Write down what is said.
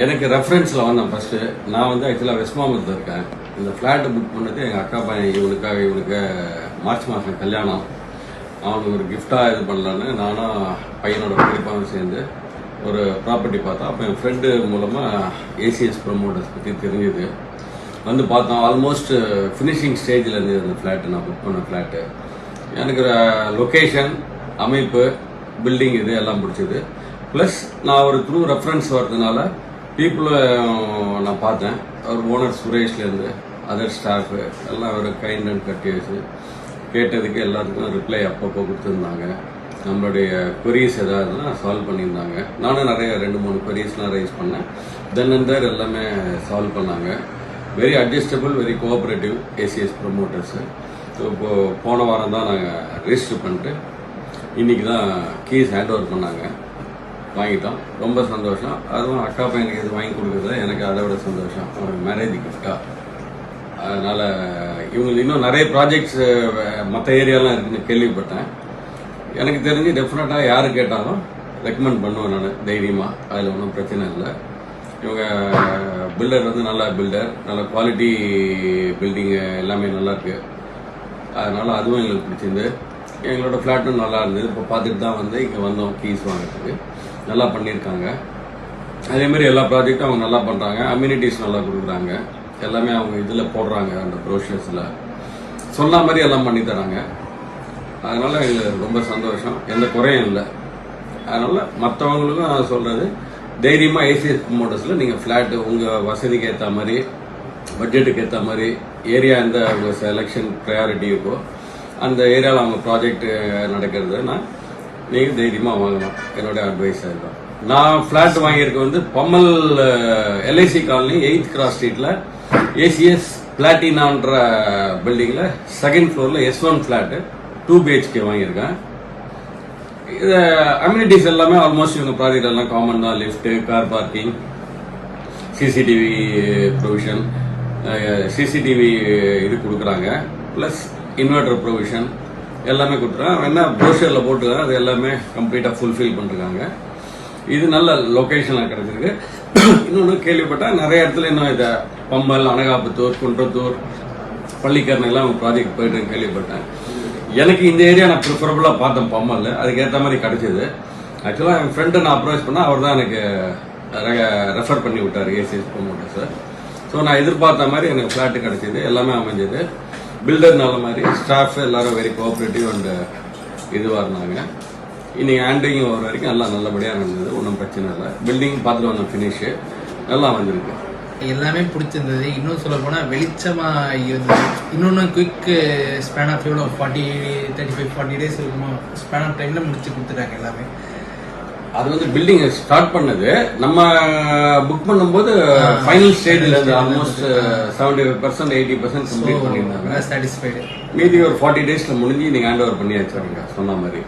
எனக்கு ரெஃபரன்ஸில் வந்தேன் ஃபர்ஸ்ட்டு. நான் வந்து ஆக்சுவலாக வெஸ்ட் மாம்பலத்தில் இருக்கேன். இந்த ஃப்ளாட்டு புக் பண்ணது எங்கள் அக்கா பையன் இவனுக்கு மார்ச் மாதம் கல்யாணம். அவனுக்கு ஒரு கிஃப்டாக இது பண்ணலான்னு நானும் பையனோட பெரியப்பாவும் சேர்ந்து ஒரு ப்ராப்பர்ட்டி பார்த்தோம். அப்போ என் ஃப்ரெண்டு மூலமாக ஏசிஎஸ் ப்ரமோட்டர்ஸ் பற்றி தெரிஞ்சுது. வந்து பார்த்தோம். ஆல்மோஸ்ட் ஃபினிஷிங் ஸ்டேஜில் இருந்தது அந்த ஃப்ளாட்டு. நான் புக் பண்ண ஃப்ளாட்டு. எனக்கு லொக்கேஷன், அமைப்பு, பில்டிங் இது எல்லாம் பிடிச்சது. ப்ளஸ் நான் ஒரு த்ரூ ரெஃபரன்ஸ் வர்றதுனால பீப்புளை நான் பார்த்தேன். அவர் ஓனர் சுரேஷ்லேருந்து அதர் ஸ்டாஃபு எல்லாம் ஒரு கைண்ட் அண்ட் கட்டியஸு கேட்டதுக்கு எல்லாத்துக்கும் ரிப்ளை அப்பப்போ கொடுத்துருந்தாங்க. நம்மளுடைய கொரீஸ் ஏதாவதுனா சால்வ் பண்ணியிருந்தாங்க. நானும் நிறைய 2-3 கொரீஸ்லாம் ரைஸ் பண்ணேன். தென் அண்ட் தேர் எல்லாமே சால்வ் பண்ணாங்க. Very adjustable, very cooperative ACS promoters. So இப்போது போன வாரம் தான் நாங்கள் ரெஜிஸ்டர் பண்ணிட்டு இன்றைக்கி தான் கீஸ் ஹேண்ட் ஓவர் பண்ணாங்க. வாங்கிட்டோம். ரொம்ப சந்தோஷம். அதுவும் அக்கா பையனுக்கு இது வாங்கி கொடுக்குறது எனக்கு அதை விட சந்தோஷம். அவனுக்கு மேரேஜ் கிஃப்டாக. அதனால் இவங்களுக்கு இன்னும் நிறைய ப்ராஜெக்ட்ஸ் மற்ற ஏரியாலாம் இருக்குன்னு கேள்விப்பட்டேன். எனக்கு தெரிஞ்சு டெஃபினட்டாக யார் கேட்டாலும் ரெக்கமெண்ட் பண்ணுவேன் நான் தைரியமாக. அதில் ஒன்றும் பிரச்சனை இல்லை. இவங்க பில்டர் வந்து நல்ல பில்டர், நல்ல குவாலிட்டி பில்டிங்கு எல்லாமே நல்லாயிருக்கு. அதனால் அதுவும் எங்களுக்கு பிடிச்சிருந்து. எங்களோட ஃப்ளாட்டும் நல்லா இருந்தது. இப்போ பார்த்துட்டு தான் வந்து இங்கே வந்தோம் கீஸ் வாங்கிறதுக்கு. நல்லா பண்ணியிருக்காங்க. அதேமாதிரி எல்லா ப்ராஜெக்டும் அவங்க நல்லா பண்ணுறாங்க. அம்யூனிட்டிஸ் நல்லா கொடுக்குறாங்க. எல்லாமே அவங்க இதில் போடுறாங்க. அந்த ப்ரோஷர்ஸில் சொன்ன மாதிரி எல்லாம் பண்ணி தராங்க. அதனால் எங்களுக்கு ரொம்ப சந்தோஷம். எந்த குறையும் இல்லை. அதனால் மற்றவங்களுக்கும் நான் சொல்கிறது, தைரியமாக ஏசிஎஸ் ப்ரமோட்டர்ஸில் நீங்கள் ஃப்ளாட்டு உங்கள் வசதிக்கு ஏற்ற மாதிரி, பட்ஜெட்டுக்கு ஏற்ற மாதிரி, ஏரியா எந்த உங்கள் செலெக்ஷன் ப்ரையாரிட்டி இருக்கோ அந்த ஏரியாவில் அவங்க ப்ராஜெக்ட் நடக்கிறதுனா நீங்கள் தைரியமாக வாங்கலாம். என்னுடைய அட்வைஸாக இருக்கும். நான் ஃப்ளாட் வாங்கியிருக்க வந்து Pammal LIC colony 8th cross ஸ்ட்ரீட்டில் ஏசிஎஸ் பிளாட்டினான்ற பில்டிங்கில் 2nd ஃப்ளோரில் S1 ஃப்ளாட்டு 2 BHK வாங்கியிருக்கேன். இது அம்யூனிட்டிஸ் எல்லாமே ஆல்மோஸ்ட் இவங்க ப்ராஜெக்ட் எல்லாம் காமன் தான். Lift, car parking, CCTV provision, CCTV இது கொடுக்குறாங்க. ப்ளஸ் இன்வெர்டர் ப்ரொவிஷன் எல்லாமே கொடுத்துருக்காங்க. என்ன ப்ரோஷரில் போட்டுருக்காங்க அது எல்லாமே கம்ப்ளீட்டாக ஃபுல்ஃபில் பண்ணிருக்காங்க. இது நல்ல லொக்கேஷனில் கிடச்சிருக்கு. இன்னொன்று கேள்விப்பட்டால் நிறைய இடத்துல இன்னும் இதை பம்பல், அனகாபுத்தூர், குன்றத்தூர், பள்ளிக்கரணை எல்லாம் ப்ராஜெக்ட் போயிட்டு கேள்விப்பட்டேன். எனக்கு இந்த ஏரியா நான் ப்ரிஃபரபுளாக பார்த்தேன் பம்மல். அதுக்கேற்ற மாதிரி கிடச்சிது. ஆக்சுவலாக என் ஃப்ரெண்டை நான் அப்ரோச் பண்ணால் அவர் தான் எனக்கு ரெஃபர் பண்ணி விட்டார் ஏசிஎஸ் ப்ரமோட்டர்ஸை. ஸோ நான் எதிர்பார்த்த மாதிரி எனக்கு ஃப்ளாட்டு கிடச்சிது. எல்லாமே அமைஞ்சது. பில்டர் நல்ல மாதிரி, ஸ்டாஃப் எல்லாரும் வெரி கோஆப்ரேட்டிவ் அண்ட் இதுவாக இருந்தாங்க. இன்னைக்கு ஹேண்ட்லிங் ஒரு வரைக்கும் எல்லாம் நல்லபடியாக இருந்தது. ஒன்றும் பிரச்சனை இல்லை. பில்டிங் பார்த்துட்டு வந்த ஃபினிஷு நல்லா வந்திருக்கு. எல்லாமே பிடிச்சிருந்தது. இன்னும் சொல்ல போனால் வெளிச்சமாக இருந்தது. இன்னொன்று குயிக் ஸ்பேன் ஆஃப் எவ்வளோ 35-40 days இருக்குமோ ஸ்பேன் ஆஃப் டைமில் முடிச்சு கொடுத்துட்டாங்க எல்லாமே. அது வந்து பில்டிங் ஸ்டார்ட் பண்ணது நம்ம புக் பண்ணும்போது ஃபைனல் ஸ்டேஜில் இருந்து ஆல்மோஸ்ட் 75% 80% கம்ப்ளீட் பண்ணியிருந்தாங்க. சாட்டிஸ்ஃபைடு. மீதி ஒரு 40 daysல முடிஞ்சு நீங்கள் ஹேண்ட் ஓவர் பண்ணியாச்சு சொன்ன மாதிரி.